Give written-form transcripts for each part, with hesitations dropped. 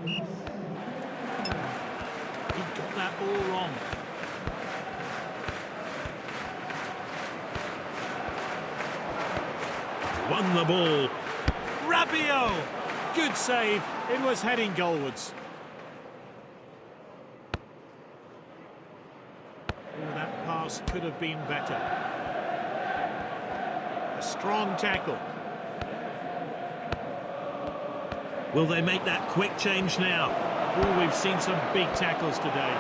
He got that all wrong. Won the ball. Rabiot! Good save. It was heading goalwards. Oh, that pass could have been better. A strong tackle. Will they make that quick change now? Oh, we've seen some big tackles today.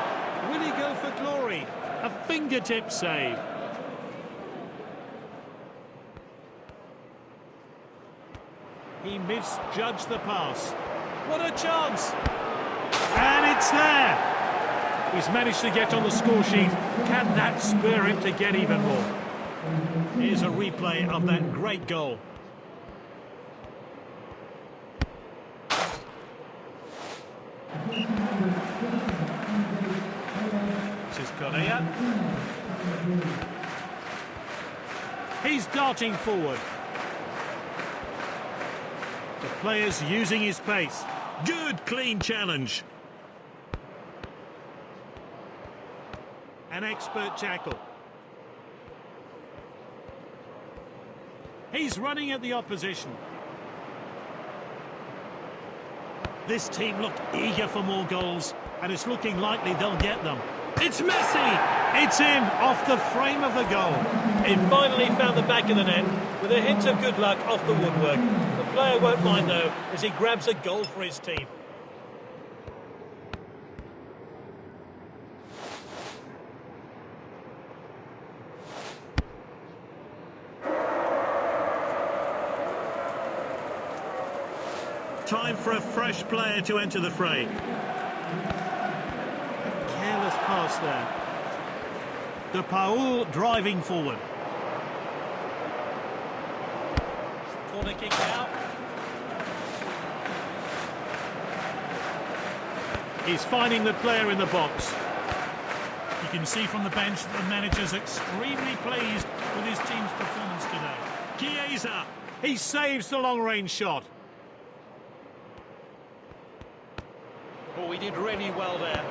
Will he go for glory? A fingertip save. He misjudged the pass. What a chance! And it's there! He's managed to get on the score sheet. Can that spur him to get even more? Here's a replay of that great goal. This is Correa. He's darting forward. The player's using his pace. Good, clean challenge. An expert tackle. He's running at the opposition. This team look eager for more goals, and it's looking likely they'll get them. It's Messi! It's in, off the frame of the goal. He finally found the back of the net with a hint of good luck off the woodwork. The player won't mind though, as he grabs a goal for his team. Time for a fresh player to enter the fray. Careless pass there. De Paul driving forward. Corner kick out. He's finding the player in the box. You can see from the bench that the manager's extremely pleased with his team's performance today. Chiesa, he saves the long-range shot. Oh, he did really well there.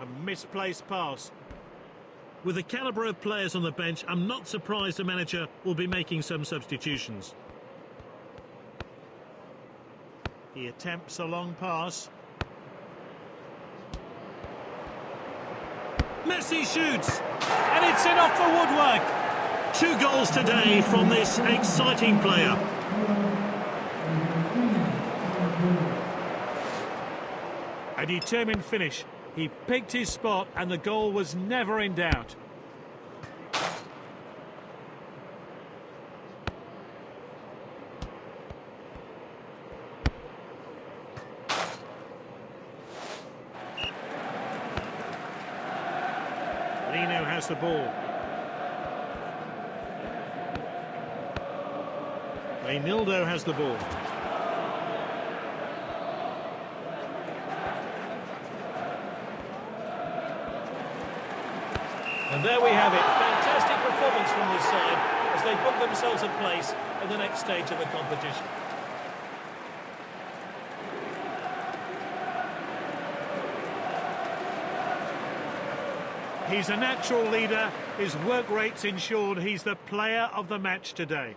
A misplaced pass. With the calibre of players on the bench, I'm not surprised the manager will be making some substitutions. He attempts a long pass. Messi shoots! And it's in off the woodwork! 2 goals today from this exciting player. A determined finish. He picked his spot and the goal was never in doubt. Lino has the ball. Reinildo has the ball. And there we have it. Fantastic performance from this side as they book themselves a place in the next stage of the competition. He's a natural leader. His work rate's ensured he's the player of the match today.